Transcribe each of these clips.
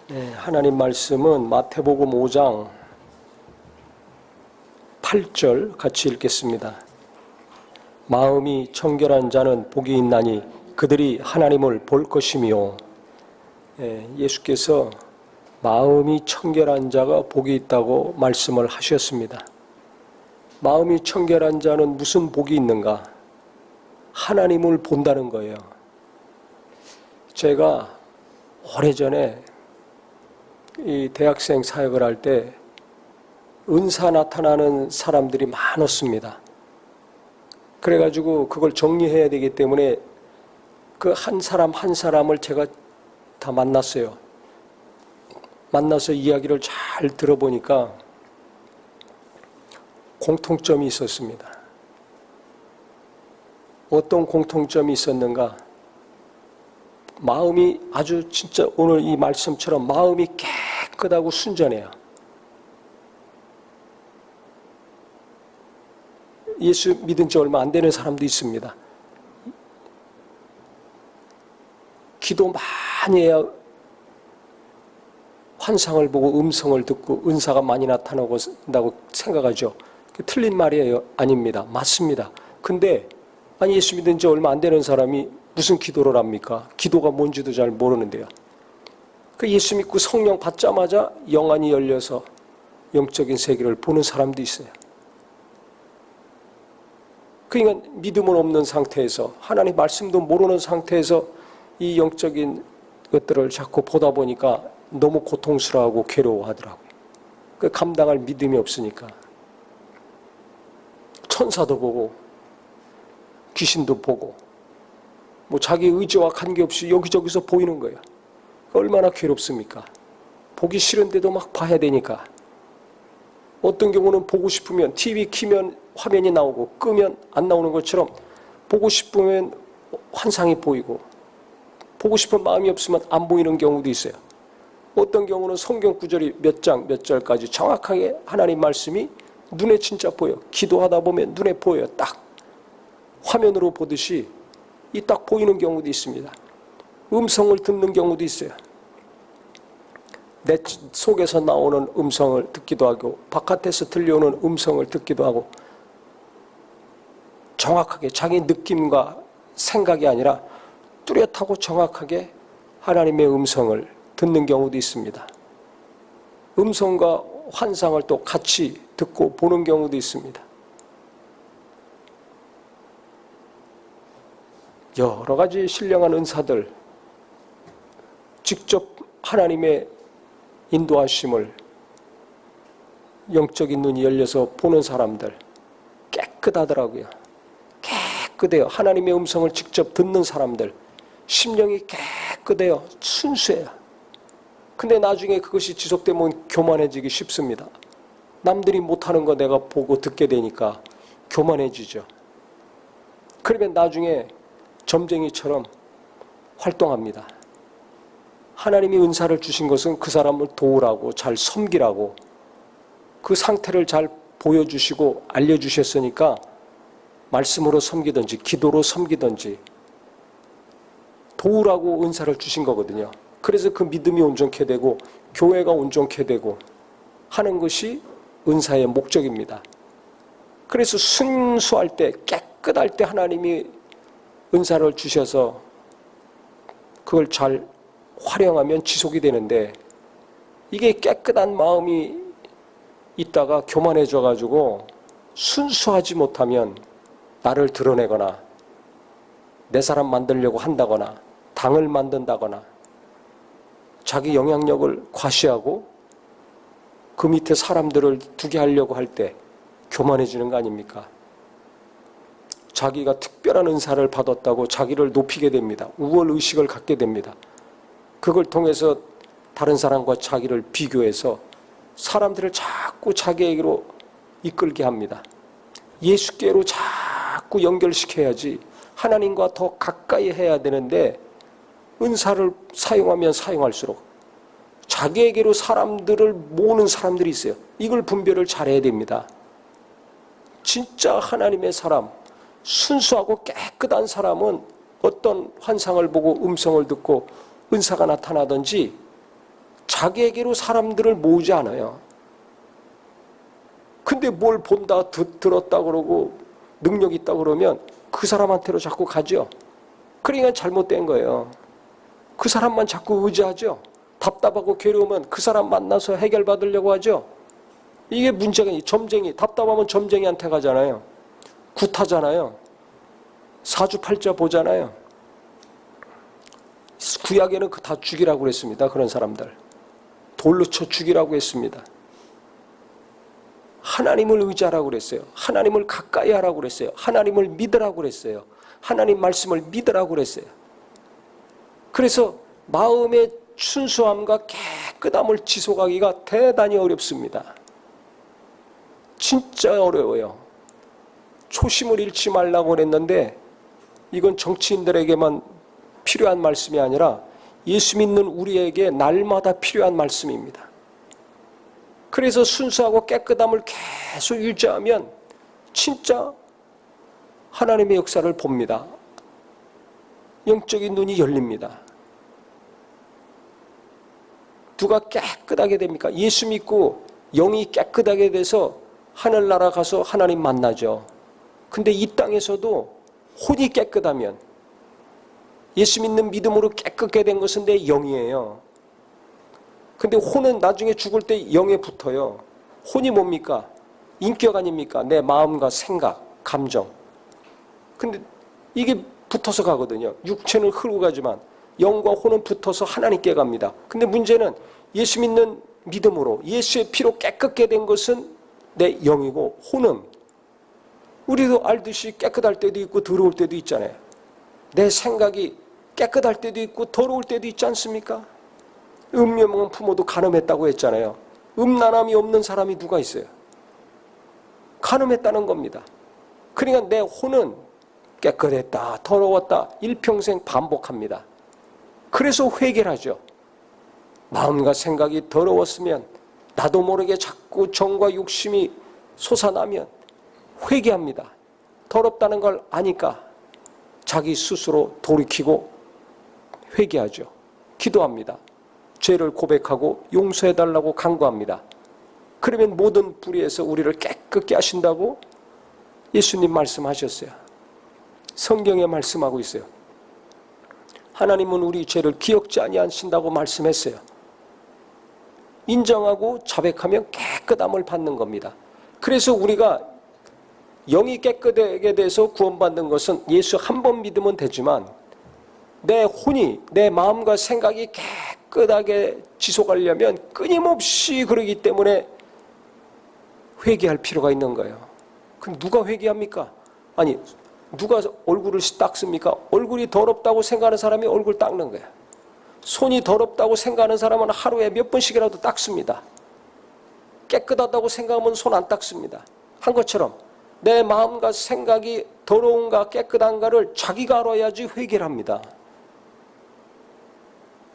네, 하나님 말씀은 마태복음 5장 8절 같이 읽겠습니다. 마음이 청결한 자는 복이 있나니 그들이 하나님을 볼 것이며. 예수께서 마음이 청결한 자가 복이 있다고 말씀을 하셨습니다. 마음이 청결한 자는 무슨 복이 있는가? 하나님을 본다는 거예요. 제가 오래전에 이 대학생 사역을 할 때 은사 나타나는 사람들이 많았습니다. 그래가지고 그걸 정리해야 되기 때문에 그 한 사람 한 사람을 제가 다 만났어요. 만나서 이야기를 잘 들어보니까 공통점이 있었습니다. 어떤 공통점이 있었는가? 마음이 아주 진짜 오늘 이 말씀처럼 마음이 깨끗하고 순전해요. 예수 믿은 지 얼마 안 되는 사람도 있습니다. 기도 많이 해야 환상을 보고 음성을 듣고 은사가 많이 나타나고 생각하죠. 틀린 말이에요? 아닙니다. 맞습니다. 근데 예수 믿은 지 얼마 안 되는 사람이 무슨 기도를 합니까? 기도가 뭔지도 잘 모르는데요. 그 예수 믿고 성령 받자마자 영안이 열려서 영적인 세계를 보는 사람도 있어요. 그러니까 믿음은 없는 상태에서 하나님 말씀도 모르는 상태에서 이 영적인 것들을 자꾸 보다 보니까 너무 고통스러워하고 괴로워하더라고요. 그 감당할 믿음이 없으니까. 천사도 보고 귀신도 보고 뭐 자기 의지와 관계없이 여기저기서 보이는 거예요. 얼마나 괴롭습니까? 보기 싫은데도 막 봐야 되니까. 어떤 경우는 보고 싶으면 TV 켜면 화면이 나오고 끄면 안 나오는 것처럼 보고 싶으면 환상이 보이고 보고 싶은 마음이 없으면 안 보이는 경우도 있어요. 어떤 경우는 성경 구절이 몇 장 몇 절까지 정확하게 하나님 말씀이 눈에 진짜 보여. 기도하다 보면 눈에 보여요. 딱 화면으로 보듯이 이 딱 보이는 경우도 있습니다. 음성을 듣는 경우도 있어요. 내 속에서 나오는 음성을 듣기도 하고 바깥에서 들려오는 음성을 듣기도 하고 정확하게 자기 느낌과 생각이 아니라 뚜렷하고 정확하게 하나님의 음성을 듣는 경우도 있습니다. 음성과 환상을 또 같이 듣고 보는 경우도 있습니다. 여러 가지 신령한 은사들, 직접 하나님의 인도하심을 영적인 눈이 열려서 보는 사람들 깨끗하더라고요. 깨끗해요. 하나님의 음성을 직접 듣는 사람들 심령이 깨끗해요. 순수해요. 근데 나중에 그것이 지속되면 교만해지기 쉽습니다. 남들이 못하는 거 내가 보고 듣게 되니까 교만해지죠. 그러면 나중에 점쟁이처럼 활동합니다. 하나님이 은사를 주신 것은 그 사람을 도우라고 잘 섬기라고 그 상태를 잘 보여주시고 알려주셨으니까 말씀으로 섬기든지 기도로 섬기든지 도우라고 은사를 주신 거거든요. 그래서 그 믿음이 온전케 되고 교회가 온전케 되고 하는 것이 은사의 목적입니다. 그래서 순수할 때 깨끗할 때 하나님이 은사를 주셔서 그걸 잘 활용하면 지속이 되는데 이게 깨끗한 마음이 있다가 교만해져 가지고 순수하지 못하면 나를 드러내거나 내 사람 만들려고 한다거나 당을 만든다거나 자기 영향력을 과시하고 그 밑에 사람들을 두게 하려고 할 때 교만해지는 거 아닙니까? 자기가 특별한 은사를 받았다고 자기를 높이게 됩니다. 우월의식을 갖게 됩니다. 그걸 통해서 다른 사람과 자기를 비교해서 사람들을 자꾸 자기에게로 이끌게 합니다. 예수께로 자꾸 연결시켜야지 하나님과 더 가까이 해야 되는데 은사를 사용하면 사용할수록 자기에게로 사람들을 모으는 사람들이 있어요. 이걸 분별을 잘해야 됩니다. 진짜 하나님의 사람, 순수하고 깨끗한 사람은 어떤 환상을 보고 음성을 듣고 은사가 나타나든지 자기에게로 사람들을 모으지 않아요. 근데 뭘 본다, 들었다 그러고 능력 있다 그러면 그 사람한테로 자꾸 가죠. 그러니까 잘못된 거예요. 그 사람만 자꾸 의지하죠. 답답하고 괴로우면 그 사람 만나서 해결받으려고 하죠. 이게 문제가, 점쟁이, 답답하면 점쟁이한테 가잖아요. 굿하잖아요. 사주팔자 보잖아요. 구약에는 그 다 죽이라고 그랬습니다. 그런 사람들. 돌로 쳐 죽이라고 했습니다. 하나님을 의지하라고 그랬어요. 하나님을 가까이 하라고 그랬어요. 하나님을 믿으라고 그랬어요. 하나님 말씀을 믿으라고 그랬어요. 그래서 마음의 순수함과 깨끗함을 지속하기가 대단히 어렵습니다. 진짜 어려워요. 초심을 잃지 말라고 그랬는데 이건 정치인들에게만 필요한 말씀이 아니라 예수 믿는 우리에게 날마다 필요한 말씀입니다. 그래서 순수하고 깨끗함을 계속 유지하면 진짜 하나님의 역사를 봅니다. 영적인 눈이 열립니다. 누가 깨끗하게 됩니까? 예수 믿고 영이 깨끗하게 돼서 하늘나라 가서 하나님 만나죠. 근데 이 땅에서도 혼이 깨끗하면, 예수 믿는 믿음으로 깨끗게 된 것은 내 영이에요. 근데 혼은 나중에 죽을 때 영에 붙어요. 혼이 뭡니까? 인격 아닙니까? 내 마음과 생각, 감정. 근데 이게 붙어서 가거든요. 육체는 흐르고 가지만 영과 혼은 붙어서 하나님께 갑니다. 근데 문제는 예수 믿는 믿음으로 예수의 피로 깨끗게 된 것은 내 영이고, 혼은 우리도 알듯이 깨끗할 때도 있고 더러울 때도 있잖아요. 내 생각이 깨끗할 때도 있고 더러울 때도 있지 않습니까? 음료먹은 부모도 간음했다고 했잖아요. 음란함이 없는 사람이 누가 있어요? 간음했다는 겁니다. 그러니까 내 혼은 깨끗했다, 더러웠다, 일평생 반복합니다. 그래서 회개를 하죠. 마음과 생각이 더러웠으면, 나도 모르게 자꾸 정과 욕심이 솟아나면 회개합니다. 더럽다는 걸 아니까 자기 스스로 돌이키고 회개하죠. 기도합니다. 죄를 고백하고 용서해달라고 간구합니다. 그러면 모든 불의에서 우리를 깨끗게 하신다고 예수님 말씀하셨어요. 성경에 말씀하고 있어요. 하나님은 우리 죄를 기억지 아니하신다고 말씀했어요. 인정하고 자백하면 깨끗함을 받는 겁니다. 그래서 우리가 영이 깨끗하게 돼서 구원받는 것은 예수 한 번 믿으면 되지만, 내 혼이, 내 마음과 생각이 깨끗하게 지속하려면 끊임없이 그러기 때문에 회개할 필요가 있는 거예요. 그럼 누가 회개합니까? 아니, 누가 얼굴을 닦습니까? 얼굴이 더럽다고 생각하는 사람이 얼굴 닦는 거예요. 손이 더럽다고 생각하는 사람은 하루에 몇 번씩이라도 닦습니다. 깨끗하다고 생각하면 손 안 닦습니다. 한 것처럼 내 마음과 생각이 더러운가 깨끗한가를 자기가 알아야지 회개를 합니다.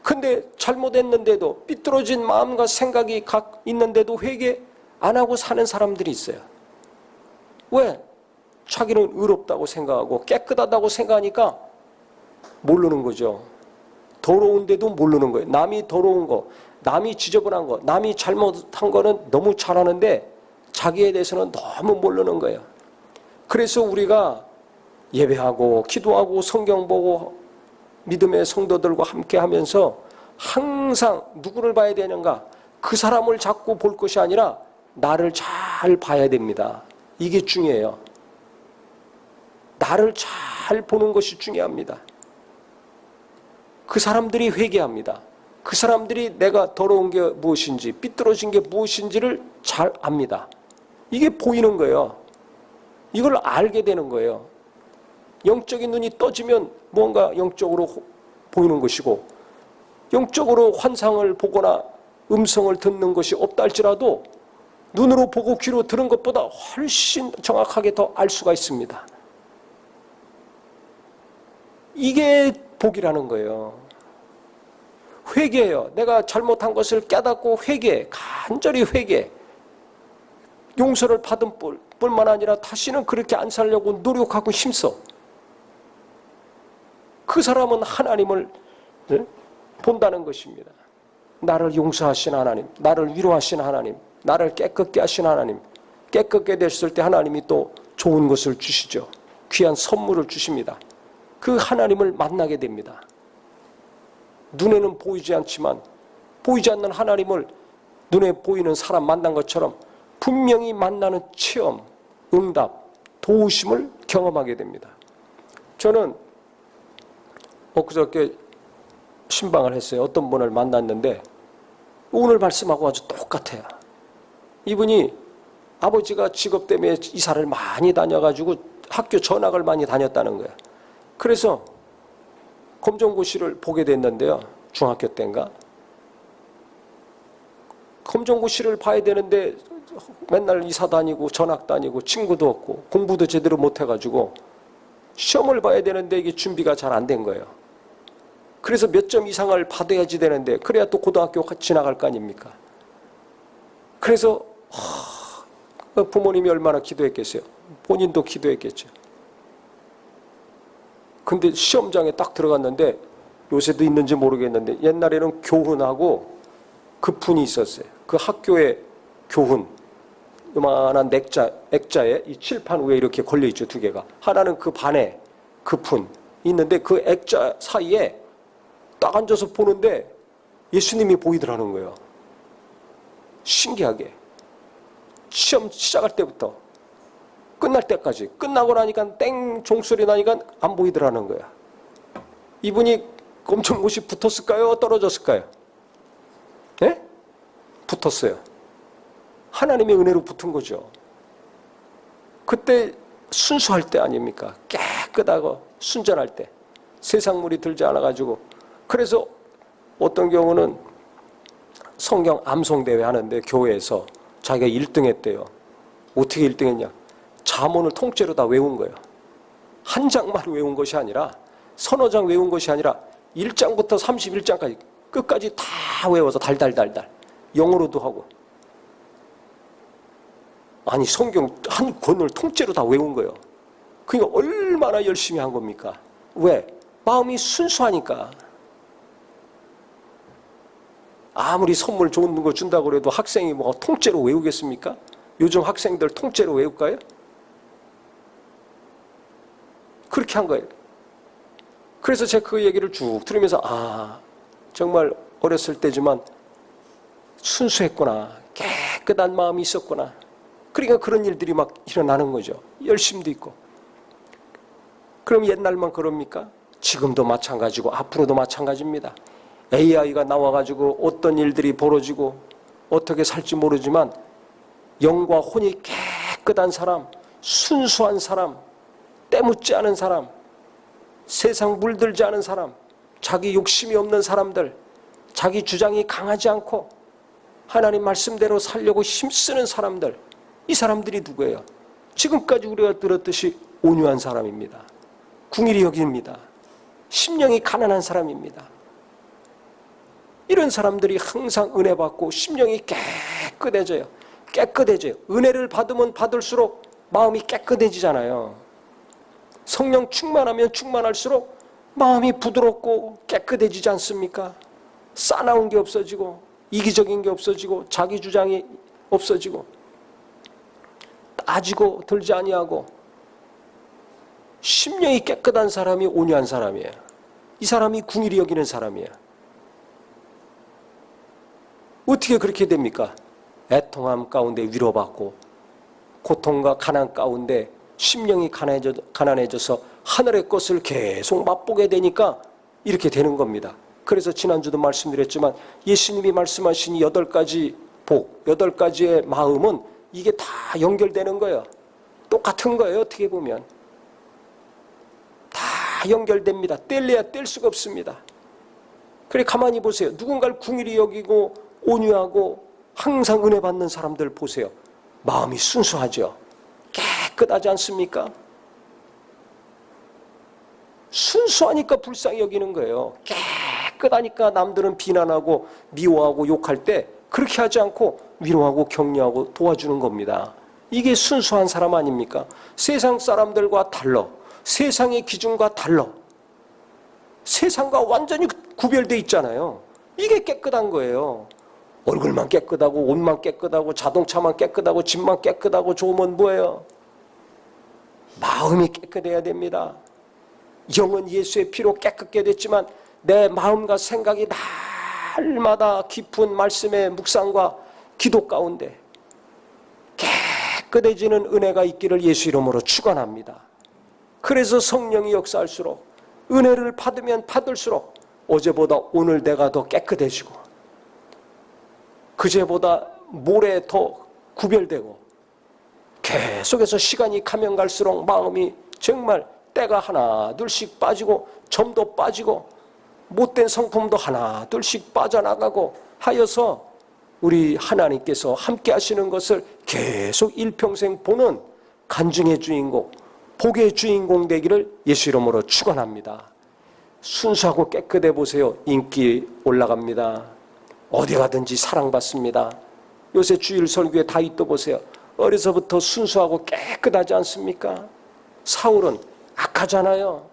근데 잘못했는데도, 삐뚤어진 마음과 생각이 있는데도 회개 안 하고 사는 사람들이 있어요. 왜? 자기는 의롭다고 생각하고 깨끗하다고 생각하니까 모르는 거죠. 더러운데도 모르는 거예요. 남이 더러운 거, 남이 지저분한 거, 남이 잘못한 거는 너무 잘하는데 자기에 대해서는 너무 모르는 거예요. 그래서 우리가 예배하고 기도하고 성경 보고 믿음의 성도들과 함께 하면서 항상 누구를 봐야 되는가? 그 사람을 자꾸 볼 것이 아니라 나를 잘 봐야 됩니다. 이게 중요해요. 나를 잘 보는 것이 중요합니다. 그 사람들이 회개합니다. 그 사람들이 내가 더러운 게 무엇인지, 삐뚤어진 게 무엇인지를 잘 압니다. 이게 보이는 거예요. 이걸 알게 되는 거예요. 영적인 눈이 떠지면 뭔가 영적으로 보이는 것이고, 영적으로 환상을 보거나 음성을 듣는 것이 없다 할지라도 눈으로 보고 귀로 들은 것보다 훨씬 정확하게 더 알 수가 있습니다. 이게 복이라는 거예요. 회개해요. 내가 잘못한 것을 깨닫고 회개, 간절히 회개. 용서를 받은 뿐만 아니라 다시는 그렇게 안 살려고 노력하고 힘써. 그 사람은 하나님을 본다는 것입니다. 나를 용서하신 하나님, 나를 위로하신 하나님, 나를 깨끗게 하신 하나님, 깨끗게 됐을 때 하나님이 또 좋은 것을 주시죠. 귀한 선물을 주십니다. 그 하나님을 만나게 됩니다. 눈에는 보이지 않지만 보이지 않는 하나님을 눈에 보이는 사람 만난 것처럼 분명히 만나는 체험, 응답, 도우심을 경험하게 됩니다. 저는 엊그저께 신방을 했어요. 어떤 분을 만났는데 오늘 말씀하고 아주 똑같아요. 이분이 아버지가 직업 때문에 이사를 많이 다녀가지고 학교 전학을 많이 다녔다는 거예요. 그래서 검정고시를 보게 됐는데요. 중학교 때인가? 검정고시를 봐야 되는데 맨날 이사 다니고 전학 다니고 친구도 없고 공부도 제대로 못해가지고 시험을 봐야 되는데 이게 준비가 잘 안 된 거예요. 그래서 몇 점 이상을 받아야지 되는데 그래야 또 고등학교 지나갈 거 아닙니까? 그래서 부모님이 얼마나 기도했겠어요. 본인도 기도했겠죠. 근데 시험장에 딱 들어갔는데 요새도 있는지 모르겠는데 옛날에는 교훈하고 급훈이 있었어요. 그 학교에 교훈 요만한 액자에 이 칠판 위에 이렇게 걸려있죠. 두 개가. 하나는 그 반에 급훈 있는데 그 액자 사이에 딱 앉아서 보는데 예수님이 보이더라는 거예요. 신기하게. 시험 시작할 때부터 끝날 때까지. 끝나고 나니까 땡 종소리 나니까 안 보이더라는 거야. 이분이 검정고시 붙었을까요? 떨어졌을까요? 예? 붙었어요. 하나님의 은혜로 붙은 거죠. 그때 순수할 때 아닙니까? 깨끗하고 순전할 때. 세상 물이 들지 않아가지고. 그래서 어떤 경우는 성경 암송대회 하는데 교회에서 자기가 1등 했대요. 어떻게 1등 했냐? 잠언을 통째로 다 외운 거예요. 한 장만 외운 것이 아니라 서너 장 외운 것이 아니라 1장부터 31장까지 끝까지 다 외워서 달달달달 영어로도 하고 아니 성경 한 권을 통째로 다 외운 거예요. 그러니까 얼마나 열심히 한 겁니까? 왜? 마음이 순수하니까. 아무리 선물 좋은 거 준다고 해도 학생이 뭐 통째로 외우겠습니까? 요즘 학생들 통째로 외울까요? 그렇게 한 거예요. 그래서 제가 그 얘기를 쭉 들으면서 정말 어렸을 때지만 순수했구나. 깨끗한 마음이 있었구나. 그러니까 그런 일들이 막 일어나는 거죠. 열심도 있고. 그럼 옛날만 그럽니까? 지금도 마찬가지고 앞으로도 마찬가지입니다. AI가 나와가지고 어떤 일들이 벌어지고 어떻게 살지 모르지만 영과 혼이 깨끗한 사람, 순수한 사람, 때묻지 않은 사람, 세상 물들지 않은 사람, 자기 욕심이 없는 사람들, 자기 주장이 강하지 않고 하나님 말씀대로 살려고 힘쓰는 사람들, 이 사람들이 누구예요? 지금까지 우리가 들었듯이 온유한 사람입니다. 궁일이 여기입니다. 심령이 가난한 사람입니다. 이런 사람들이 항상 은혜 받고 심령이 깨끗해져요. 깨끗해져요. 은혜를 받으면 받을수록 마음이 깨끗해지잖아요. 성령 충만하면 충만할수록 마음이 부드럽고 깨끗해지지 않습니까? 싸나운 게 없어지고 이기적인 게 없어지고 자기 주장이 없어지고 따지고 들지 아니하고 심령이 깨끗한 사람이 온유한 사람이에요. 이 사람이 궁일이 여기는 사람이에요. 어떻게 그렇게 됩니까? 애통함 가운데 위로받고 고통과 가난 가운데 심령이 가난해져서 하늘의 것을 계속 맛보게 되니까 이렇게 되는 겁니다. 그래서 지난주도 말씀드렸지만 예수님이 말씀하신 8가지 복, 8가지의 마음은 이게 다 연결되는 거예요. 똑같은 거예요. 어떻게 보면. 다 연결됩니다. 뗄래야 뗄 수가 없습니다. 그래 가만히 보세요. 누군가를 궁일이 여기고 온유하고 항상 은혜 받는 사람들 보세요. 마음이 순수하죠. 깨끗하지 않습니까? 순수하니까 불쌍히 여기는 거예요. 깨끗하니까 남들은 비난하고 미워하고 욕할 때 그렇게 하지 않고 위로하고 격려하고 도와주는 겁니다. 이게 순수한 사람 아닙니까? 세상 사람들과 달라. 세상의 기준과 달라. 세상과 완전히 구별되어 있잖아요. 이게 깨끗한 거예요. 얼굴만 깨끗하고 옷만 깨끗하고 자동차만 깨끗하고 집만 깨끗하고 좋으면 뭐예요? 마음이 깨끗해야 됩니다. 영은 예수의 피로 깨끗게 됐지만 내 마음과 생각이 날마다 깊은 말씀의 묵상과 기도 가운데 깨끗해지는 은혜가 있기를 예수 이름으로 축원합니다. 그래서 성령이 역사할수록 은혜를 받으면 받을수록 어제보다 오늘 내가 더 깨끗해지고 그제보다 모레 더 구별되고 계속해서 시간이 가면 갈수록 마음이 정말 때가 하나 둘씩 빠지고 점도 빠지고 못된 성품도 하나 둘씩 빠져나가고 하여서 우리 하나님께서 함께 하시는 것을 계속 일평생 보는 간증의 주인공, 복의 주인공 되기를 예수 이름으로 축원합니다. 순수하고 깨끗해 보세요. 인기 올라갑니다. 어디 가든지 사랑받습니다. 요새 주일 설교에 다윗도 보세요. 어려서부터 순수하고 깨끗하지 않습니까? 사울은 악하잖아요.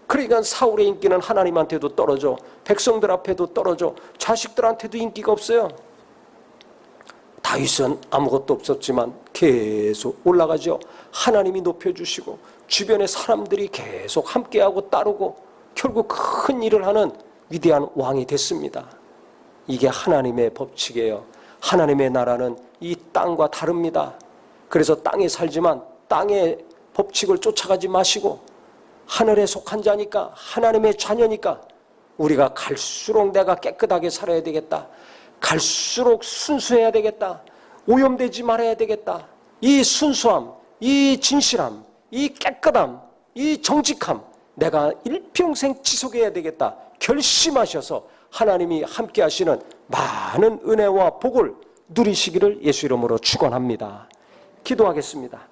그러니까 사울의 인기는 하나님한테도 떨어져, 백성들 앞에도 떨어져, 자식들한테도 인기가 없어요. 다윗은 아무것도 없었지만 계속 올라가죠. 하나님이 높여주시고 주변의 사람들이 계속 함께하고 따르고 결국 큰 일을 하는 위대한 왕이 됐습니다. 이게 하나님의 법칙이에요. 하나님의 나라는 이 땅과 다릅니다. 그래서 땅에 살지만 땅의 법칙을 쫓아가지 마시고 하늘에 속한 자니까 하나님의 자녀니까 우리가 갈수록 내가 깨끗하게 살아야 되겠다. 갈수록 순수해야 되겠다. 오염되지 말아야 되겠다. 이 순수함, 이 진실함, 이 깨끗함, 이 정직함 내가 일평생 지속해야 되겠다. 결심하셔서 하나님이 함께 하시는 많은 은혜와 복을 누리시기를 예수 이름으로 축원합니다. 기도하겠습니다.